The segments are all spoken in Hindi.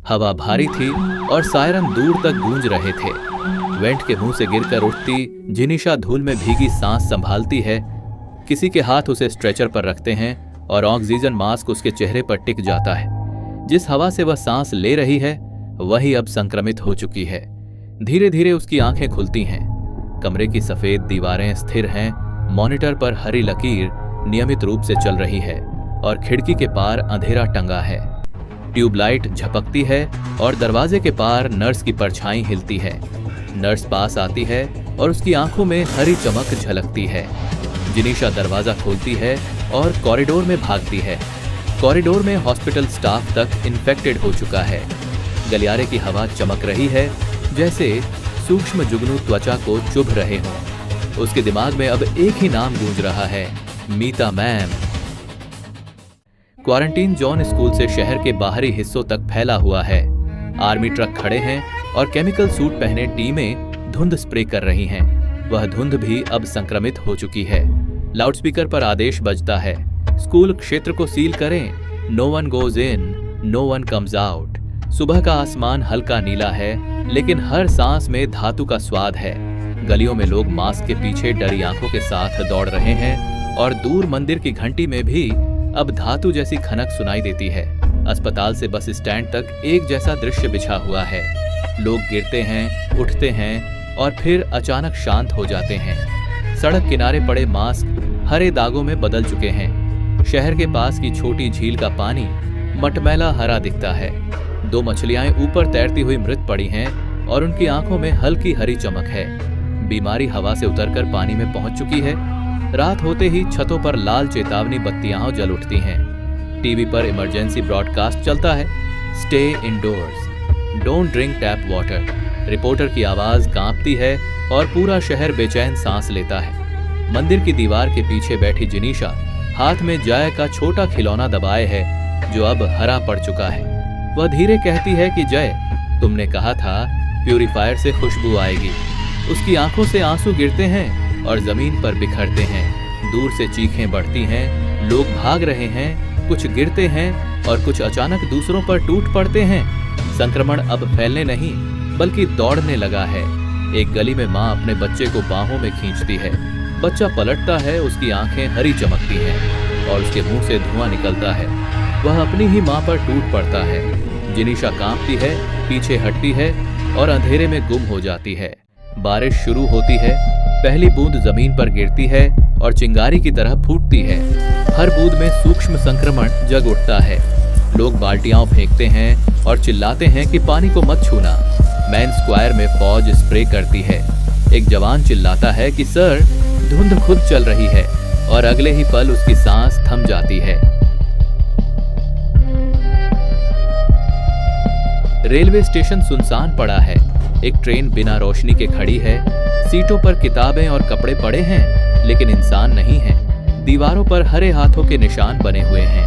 हवा भारी थी और सायरन दूर तक गूंज रहे थे। वेंट के मुंह से गिरकर उठती जिनीशा धूल में भीगी सांस संभालती है। किसी के हाथ उसे स्ट्रेचर पर रखते हैं और ऑक्सीजन मास्क उसके चेहरे पर टिक जाता है। जिस हवा से वह सांस ले रही है वही अब संक्रमित हो चुकी है। धीरे धीरे उसकी आंखें खुलती हैं। कमरे की सफेद दीवारें स्थिर हैं, मॉनिटर पर हरी लकीर नियमित रूप से चल रही है और खिड़की के पार अंधेरा टंगा है। ट्यूबलाइट झपकती है और दरवाजे के पार नर्स की परछाई हिलती है। नर्स पास आती है और उसकी आंखों में हरी चमक झलकती है। जिनीशा दरवाजा खोलती है और कॉरिडोर में भागती है। कॉरिडोर में हॉस्पिटल स्टाफ तक इन्फेक्टेड हो चुका है। गलियारे की हवा चमक रही है जैसे सूक्ष्म जुगनू त्वचा को चुभ रहे हों। उसके दिमाग में अब एक ही नाम गूंज रहा है, मीता मैम। क्वारंटीन जोन स्कूल से शहर के बाहरी हिस्सों तक फैला हुआ है। आर्मी ट्रक खड़े हैं और केमिकल सूट पहने टीमें धुंध स्प्रे कर रही हैं। वह धुंध भी अब संक्रमित हो चुकी है। लाउडस्पीकर पर आदेश बजता है, स्कूल क्षेत्र को सील करें, no one goes in, no one comes out. सुबह का आसमान हल्का नीला है, लेकिन हर सांस में धातु का स्वाद है। गलियों में लोग मास्क के पीछे डरी आंखों के साथ दौड़ रहे हैं और दूर मंदिर की घंटी में भी अब धातु जैसी खनक सुनाई देती है। अस्पताल से बस स्टैंड तक एक जैसा दृश्य बिछा हुआ है। लोग गिरते हैं, उठते हैं और फिर अचानक शांत हो जाते हैं। सड़क किनारे पड़े मास्क हरे दागों में बदल चुके हैं। शहर के पास की छोटी झील का पानी मटमैला हरा दिखता है। 2 मछलियां ऊपर तैरती हुई मृत पड़ी हैं और उनकी आंखों में हल्की हरी चमक है। बीमारी हवा से उतरकर पानी में पहुंच चुकी है। रात होते ही छतों पर लाल चेतावनी बत्तियां जल उठती हैं। टीवी पर इमरजेंसी ब्रॉडकास्ट चलता है, stay endorse, don't drink tap water. Reporter की आवाज कांपती है और पूरा शहर बेचैन सांस लेता है। मंदिर की दीवार के पीछे बैठी जिनीशा हाथ में जय का छोटा खिलौना दबाए है जो अब हरा पड़ चुका है। वह धीरे कहती है कि जय, तुमने कहा था प्यूरिफायर से खुशबू आएगी। उसकी आंखों से आंसू गिरते हैं और जमीन पर बिखरते हैं। दूर से चीखें बढ़ती हैं, लोग भाग रहे हैं, कुछ गिरते हैं और कुछ अचानक दूसरों पर टूट पड़ते हैं। संक्रमण अब फैलने नहीं बल्कि दौड़ने लगा है। एक गली में माँ अपने बच्चे को बाहों में खींचती है। बच्चा पलटता है, उसकी आंखें हरी चमकती हैं और उसके मुंह से धुआं निकलता है। वह अपनी ही माँ पर टूट पड़ता है। जिनीशा कांपती है, पीछे हटती है और अंधेरे में गुम हो जाती है। बारिश शुरू होती है। पहली बूंद जमीन पर गिरती है और चिंगारी की तरह फूटती है। हर बूंद में सूक्ष्म संक्रमण जग उठता है। लोग बाल्टियां फेंकते हैं और चिल्लाते हैं कि पानी को मत छूना। मैन स्क्वायर में फौज स्प्रे करती है। एक जवान चिल्लाता है कि सर, धुंध खुद चल रही है और अगले ही पल उसकी सांस थम जाती है। रेलवे स्टेशन सुनसान पड़ा है। एक ट्रेन बिना रोशनी के खड़ी है। सीटों पर किताबें और कपड़े पड़े हैं, लेकिन इंसान नहीं है। दीवारों पर हरे हाथों के निशान बने हुए हैं।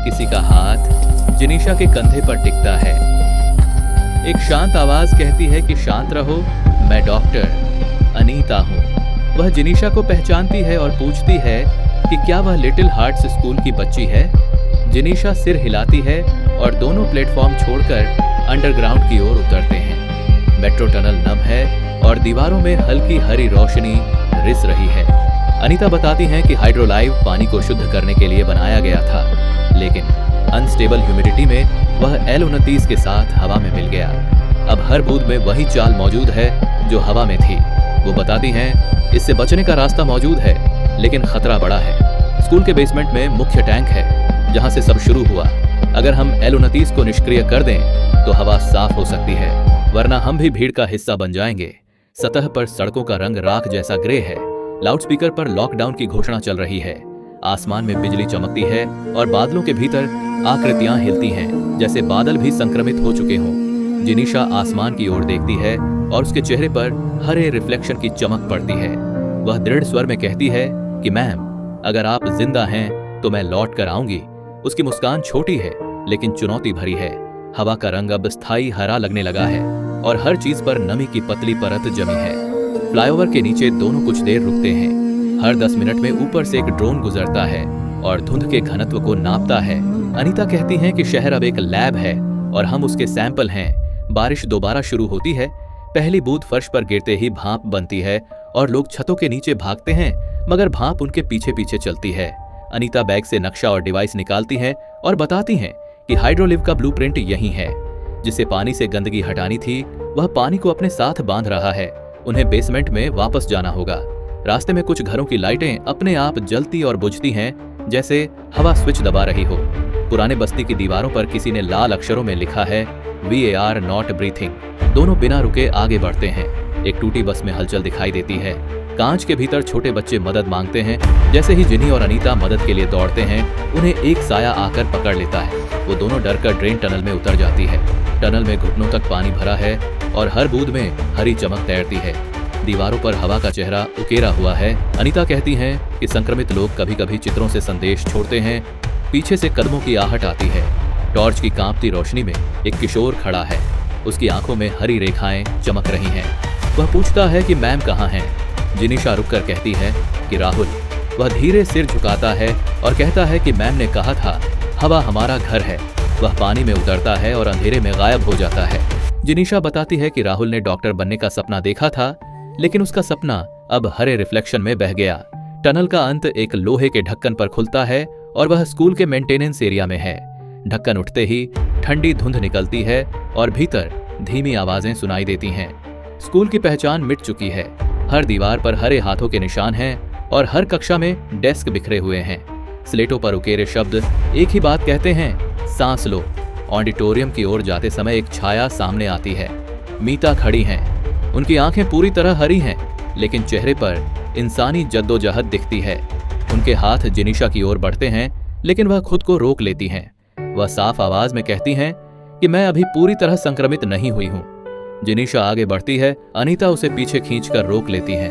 किसी का हाथ जिनीशा के कंधे पर टिकता है। एक शांत आवाज कहती है कि शांत रहो, मैं डॉक्टर अनीता हूँ। वह जिनीशा को पहचानती है और पूछती है कि क्या वह लिटिल हार्ट्स स्कूल की बच्ची है। जिनीशा सिर हिलाती है और दोनों प्लेटफॉर्म छोड़कर अंडरग्राउंड की ओर उतरते हैं। मेट्रो टनल नम है और दीवारों में हल्की हरी रोशनी रिस रही है। अनीता बताती हैं कि हाइड्रोलाइव पानी को शुद्ध करने के लिए बनाया गया था, लेकिन अनस्टेबल ह्यूमिडिटी में वह L29 के साथ हवा में मिल गया। अब हर बूंद में वही चाल मौजूद है जो हवा में थी। वो बताती हैं इससे बचने का रास्ता मौजूद है, लेकिन खतरा बड़ा है। स्कूल के बेसमेंट में मुख्य टैंक है जहां से सब शुरू हुआ। अगर हम L29 को निष्क्रिय कर दें तो हवा साफ हो सकती है, वरना हम भी भीड़ का हिस्सा बन जाएंगे। सतह पर सड़कों का रंग राख जैसा ग्रे है। लाउडस्पीकर पर लॉकडाउन की घोषणा चल रही है। आसमान में बिजली चमकती है और बादलों के भीतर आकृतियां हिलती हैं, जैसे बादल भी संक्रमित हो चुके हों। जिनीशा आसमान की ओर देखती है और उसके चेहरे पर हरे रिफ्लेक्शन की चमक पड़ती है। वह दृढ़ स्वर में कहती है कि मैम, अगर आप जिंदा हैं तो मैं लौट कर आऊंगी। उसकी मुस्कान छोटी है लेकिन चुनौती भरी है। हवा का रंग अब स्थायी हरा लगने लगा है और हर चीज पर नमी की पतली परत जमी है। फ्लाईओवर के नीचे दोनों कुछ देर रुकते हैं। हर 10 मिनट में ऊपर से एक ड्रोन गुजरता है और धुंध के घनत्व को नापता है। अनीता कहती हैं कि शहर अब एक लैब है और हम उसके सैंपल हैं। बारिश दोबारा शुरू होती है। पहली बूंद फर्श पर गिरते ही भाप बनती है और लोग छतों के नीचे भागते हैं, मगर भाप उनके पीछे पीछे चलती है। अनीता बैग से नक्शा और डिवाइस निकालती हैं और बताती हैं कि हाइड्रोलिव का ब्लूप्रिंट यही है। जिसे पानी से गंदगी हटानी थी वह पानी को अपने साथ बांध रहा है। उन्हें बेसमेंट में वापस जाना होगा। रास्ते में कुछ घरों की लाइटें अपने आप जलती और बुझती हैं, जैसे हवा स्विच दबा रही हो। पुराने बस्ती की दीवारों पर किसी ने लाल अक्षरों में लिखा है VAR नॉट ब्रीथिंग। दोनों बिना रुके आगे बढ़ते हैं। एक टूटी बस में हलचल दिखाई देती है। कांच के भीतर छोटे बच्चे मदद मांगते हैं। जैसे ही जिनी और अनीता मदद के लिए दौड़ते हैं, उन्हें एक साया आकर पकड़ लेता है। वो दोनों डरकर ड्रेन टनल में उतर जाती है। टनल में घुटनों तक पानी भरा है और हर बूंद में हरी चमक तैरती है। दीवारों पर हवा का चेहरा उकेरा हुआ है। अनीता कहती हैं कि संक्रमित लोग कभी कभी चित्रों से संदेश छोड़ते हैं। पीछे से कदमों की आहट आती है। टॉर्च की कांपती रोशनी में एक किशोर खड़ा है। उसकी आंखों में हरी रेखाएं चमक रही हैं। वह पूछता है कि मैम कहाँ हैं? जिनीशा रुककर कहती है कि राहुल। वह धीरे सिर झुकाता है और कहता है कि मैम ने कहा था हवा हमारा घर है। वह पानी में उतरता है और अंधेरे में गायब हो जाता है। जिनीशा बताती है कि राहुल ने डॉक्टर बनने का सपना देखा था, लेकिन उसका सपना अब हरे रिफ्लेक्शन में बह गया। टनल का अंत एक लोहे के ढक्कन पर खुलता है और वह स्कूल के मेंटेनेंस एरिया में है। ढक्कन उठते ही ठंडी धुंध निकलती है और भीतर धीमी आवाजें सुनाई देती हैं। स्कूल की पहचान मिट चुकी है। हर दीवार पर हरे हाथों के निशान हैं और हर कक्षा में डेस्क बिखरे हुए हैं। स्लेटों पर उकेरे शब्द एक ही बात कहते हैं, सांस लो। ऑडिटोरियम की ओर जाते समय एक छाया सामने आती है। मीता खड़ी हैं। उनकी आंखें पूरी तरह हरी हैं, लेकिन चेहरे पर इंसानी जद्दोजहद दिखती है। उनके हाथ जिनीशा की ओर बढ़ते हैं, लेकिन वह खुद को रोक लेती हैं। वह साफ आवाज में कहती हैं कि मैं अभी पूरी तरह संक्रमित नहीं हुई हूं। जिनीशा आगे बढ़ती है। अनीता उसे पीछे खींचकर रोक लेती है।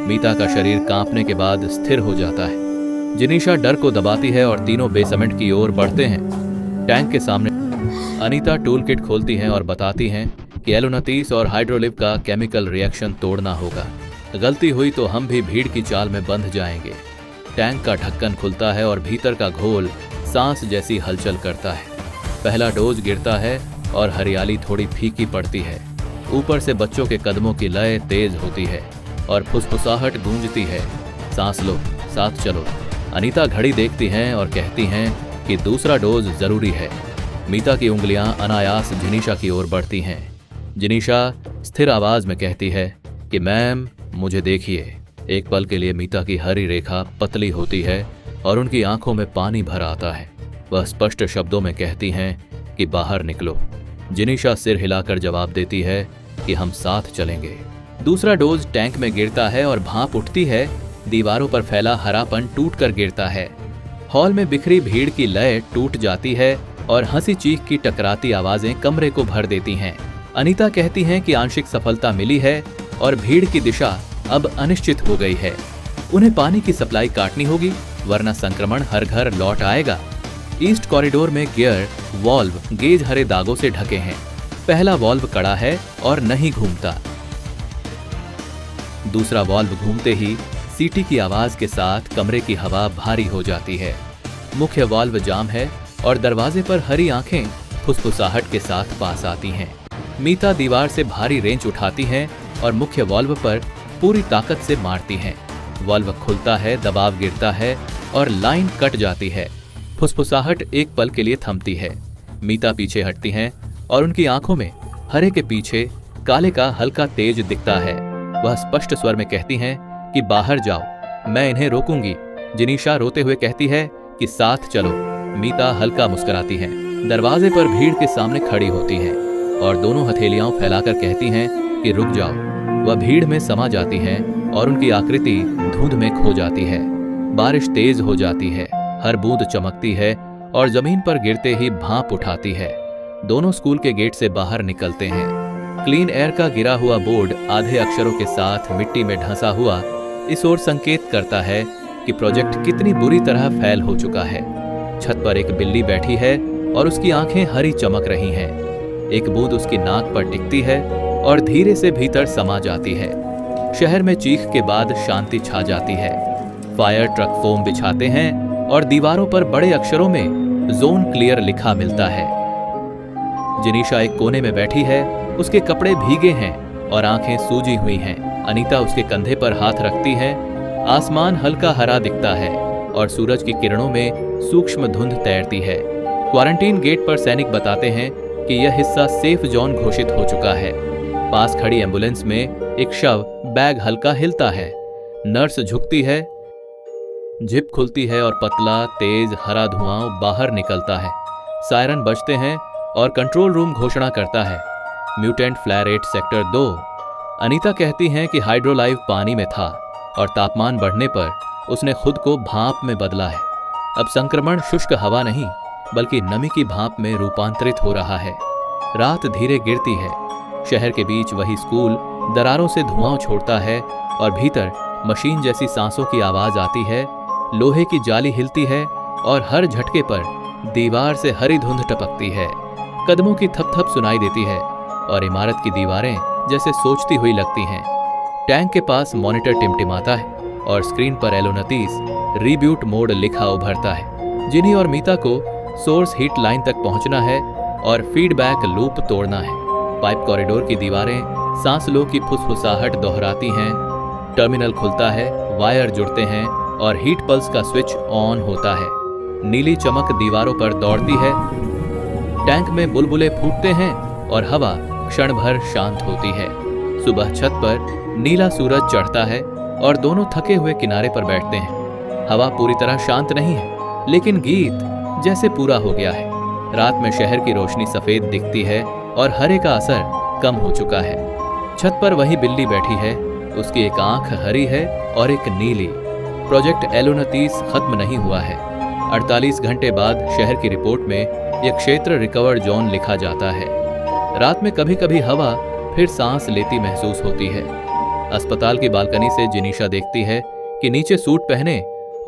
मीता का शरीर कांपने के बाद स्थिर हो जाता है। जिनीशा डर को दबाती है और तीनों बेसमेंट की ओर बढ़ते हैं। टैंक के सामने अनीता टूल किट खोलती हैं और बताती हैं कि एलोनातीस और हाइड्रोलिव का केमिकल रिएक्शन तोड़ना होगा। गलती हुई तो हम भी भीड़ की चाल में बंध जाएंगे। टैंक का ढक्कन खुलता है और भीतर का घोल सांस जैसी हलचल करता है। पहला डोज गिरता है और हरियाली थोड़ी फीकी पड़ती है। ऊपर से बच्चों के कदमों की लय तेज होती है और फुसफुसाहट गूंजती है, सांस लो, साथ चलो। अनीता घड़ी देखती हैं और कहती हैं कि दूसरा डोज जरूरी है। मीता की उंगलियां अनायास जिनीशा की ओर बढ़ती हैं। जिनीशा स्थिर आवाज में कहती है कि मैम मुझे देखिए। एक पल के लिए मीता की हरी रेखा पतली होती है और उनकी आंखों में पानी भर आता है। वह स्पष्ट शब्दों में कहती हैं कि बाहर निकलो। जिनीशा सिर हिलाकर जवाब देती है कि हम साथ चलेंगे। दूसरा डोज टैंक में गिरता है और भाप उठती है। दीवारों पर फैला हरापन टूटकर गिरता है। हॉल में बिखरी भीड़ की लय टूट जाती है और हंसी चीख की टकराती आवाजें कमरे को भर देती हैं। अनीता कहती हैं कि आंशिक सफलता मिली है और भीड़ की दिशा अब अनिश्चित हो गई है। उन्हें पानी की सप्लाई काटनी होगी, वरना संक्रमण हर घर लौट आएगा। ईस्ट कॉरिडोर में गियर वॉल्व गेज हरे दागों से ढके हैं। पहला वॉल्व कड़ा है और नहीं घूमता। दूसरा वॉल्व घूमते ही सीटी की आवाज के साथ कमरे की हवा भारी हो जाती है। मुख्य वॉल्व जाम है और दरवाजे पर हरी आंखें फुसफुसाहट के साथ पास आती हैं। मीता दीवार से भारी रेंच उठाती हैं और मुख्य वॉल्व पर पूरी ताकत से मारती हैं। वॉल्व खुलता है, दबाव गिरता है और लाइन कट जाती है। फुसफुसाहट एक पल के लिए थमती है। मीता पीछे हटती हैं और उनकी आंखों में हरे के पीछे काले का हल्का तेज दिखता है। वह स्पष्ट स्वर में कहती हैं कि बाहर जाओ, मैं इन्हें रोकूंगी। जिनीशा रोते हुए कहती है कि साथ चलो। मीता हल्का मुस्कुराती है। दरवाजे पर भीड़ के सामने खड़ी होती है और दोनों हथेलियां फैलाकर कहती हैं कि रुक जाओ। वह भीड़ में समा जाती हैं और उनकी आकृति धुंध में खो जाती है। बारिश तेज हो जाती है। हर बूंद चमकती है और जमीन पर गिरते ही भाप उठाती है। दोनों स्कूल के गेट से बाहर निकलते हैं। क्लीन एयर का गिरा हुआ बोर्ड आधे अक्षरों के साथ मिट्टी में ढंसा हुआ इस ओर संकेत करता है कि प्रोजेक्ट कितनी बुरी तरह फैल हो चुका है। छत पर एक बिल्ली बैठी है और उसकी आंखें हरी चमक रही हैं। एक बूंद उसकी नाक पर टिकती है और धीरे से भीतर समा जाती है। शहर में चीख के बाद शांति छा जाती है। फायर ट्रक फोम बिछाते हैं और दीवारों पर बड़े अक्षरों में जोन क्लियर लिखा मिलता है। जिनीशा एक कोने में बैठी है, उसके कपड़े भीगे हैं और आंखें सूजी हुई हैं। अनीता उसके कंधे पर हाथ रखती है। आसमान हल्का हरा दिखता है और सूरज की किरणों में सूक्ष्म धुंध तैरती है। क्वारंटीन गेट पर सैनिक बताते हैं कि यह हिस्सा सेफ जोन घोषित हो चुका है। पास खड़ी एम्बुलेंस में एक शव बैग हल्का हिलता है। नर्स झुकती है, जिप खुलती है और पतला तेज हरा धुआं बाहर निकलता है। सायरन बजते हैं और कंट्रोल रूम घोषणा करता है, mutant flair rate sector 2। Anita कहती हैं कि हाइड्रोलाइव पानी में था और तापमान बढ़ने पर उसने खुद को भाप में बदला है। अब संक्रमण शुष्क हवा नहीं बल्कि नमी की भाप में रूपांतरित हो रहा है। रात धीरे गिरती है। शहर के बीच वही स्कूल दरारों से धुआं छोड़ता है और भीतर मशीन जैसी सांसों की आवाज आती है। लोहे की जाली हिलती है और हर झटके पर दीवार से हरी धुंध टपकती है। कदमों की थप थप सुनाई देती है और इमारत की दीवारें जैसे सोचती हुई लगती हैं। टैंक के पास मॉनिटर टिमटिमाता है और स्क्रीन पर एलो29 रीब्यूट मोड लिखा उभरता है। जिनी और मीता को सोर्स हीट लाइन तक पहुंचना है और फीडबैक लूप तोड़ना है। पाइप कॉरिडोर की दीवारें सांस लो की फुसफुसाहट दोहराती हैं। टर्मिनल खुलता है, वायर जुड़ते हैं और हीट पल्स का स्विच ऑन होता है। नीली चमक दीवारों पर दौड़ती है। टैंक में बुलबुले फूटते हैं और हवा क्षण भर शांत होती है। सुबह छत पर नीला सूरज चढ़ता है और दोनों थके हुए किनारे पर बैठते हैं। हवा पूरी तरह शांत नहीं है लेकिन गीत जैसे पूरा हो गया है। रात में शहर की रोशनी सफेद दिखती है और हरे का असर कम हो चुका है। छत पर वही बिल्ली बैठी है, उसकी एक आंख हरी है और एक नीली। प्रोजेक्ट एलो29 खत्म नहीं हुआ है। 48 घंटे बाद शहर की रिपोर्ट में यह क्षेत्र रिकवर्ड जोन लिखा जाता है। रात में कभी कभी हवा फिर सांस लेती महसूस होती है। अस्पताल की बालकनी से जिनीशा देखती है कि नीचे सूट पहने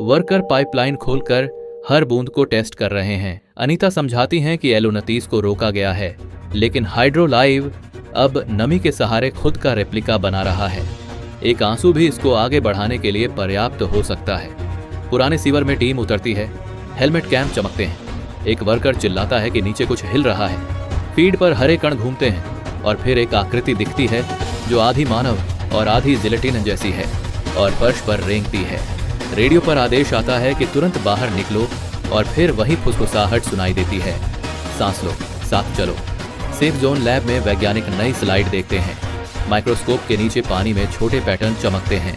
वर्कर पाइपलाइन खोलकर हर बूंद को टेस्ट कर रहे हैं। अनीता समझाती हैं कि एलो29 को रोका गया है लेकिन हाइड्रोलाइव अब नमी के सहारे खुद का रेप्लिका बना रहा है। एक आंसू भी इसको आगे बढ़ाने के लिए पर्याप्त हो सकता है। पुराने सीवर में टीम उतरती है। हेलमेट कैंप चमकते हैं। एक वर्कर चिल्लाता है कि नीचे कुछ हिल रहा है। फीड पर हरे कण घूमते हैं और फिर एक आकृति दिखती है जो आधी मानव और आधी जिलेटिन जैसी है और फर्श पर रेंगती है। रेडियो पर आदेश आता है कि तुरंत बाहर निकलो और फिर वही फुसफुसाहट सुनाई देती है, सांस लो, साथ चलो। सेफ जोन लैब में वैज्ञानिक नई स्लाइड देखते हैं। माइक्रोस्कोप के नीचे पानी में छोटे पैटर्न चमकते हैं।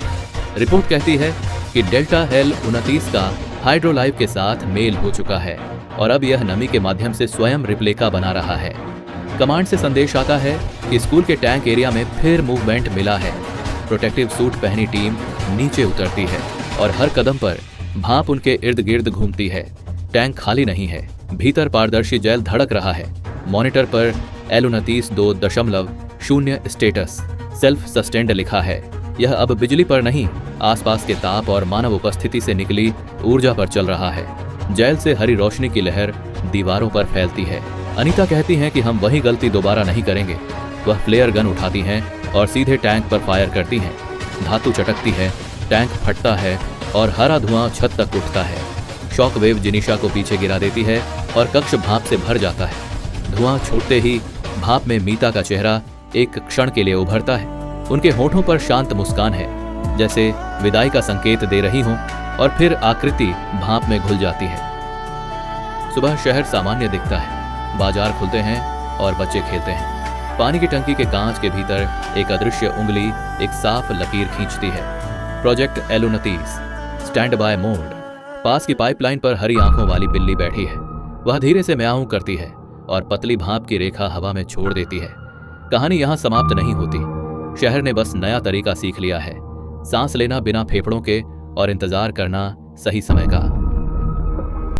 रिपोर्ट कहती है कि डेल्टा L29 का हाइड्रोलाइव के साथ मेल हो चुका है और अब यह नमी के माध्यम से स्वयं रिप्लिका बना रहा है। कमांड से संदेश आता है कि स्कूल के टैंक एरिया में फिर मूवमेंट मिला है। प्रोटेक्टिव सूट पहनी टीम नीचे उतरती है और हर कदम पर भाप उनके इर्द गिर्द घूमती है। टैंक खाली नहीं है, भीतर पारदर्शी जैल धड़क रहा है। मॉनिटर पर एलो29 2.0 स्टेटस सेल्फ सस्टेंड लिखा है। यह अब बिजली पर नहीं, आसपास के ताप और मानव उपस्थिति से निकली ऊर्जा पर चल रहा है। जैल से हरी रोशनी की लहर दीवारों पर फैलती है। अनीता कहती हैं कि हम वही गलती दोबारा नहीं करेंगे। वह फ्लेयर गन उठाती हैं और सीधे टैंक पर फायर करती हैं। धातु चटकती है, टैंक फटता है और हरा धुआं छत तक उठता है। शॉक वेव जिनीशा को पीछे गिरा देती है और कक्ष भाप से भर जाता है। धुआं छूटते ही भाप में मीता का चेहरा एक क्षण के लिए उभरता है। उनके होठों पर शांत मुस्कान है, जैसे विदाई का संकेत दे रही हों, और फिर आकृति भाप में घुल जाती है। सुबह शहर सामान्य दिखता है। बाजार खुलते हैं और बच्चे खेलते हैं। पानी की टंकी के कांच के भीतर एक अदृश्य उंगली एक साफ लकीर खींचती है। प्रोजेक्ट एलो29 स्टैंड बाय मोड। पास की पाइपलाइन पर हरी आंखों वाली बिल्ली बैठी है। वह धीरे से म्याऊं करती है और पतली भाप की रेखा हवा में छोड़ देती है। कहानी यहां समाप्त नहीं होती। शहर ने बस नया तरीका सीख लिया है, सांस लेना बिना फेफड़ों के और इंतजार करना सही समय का।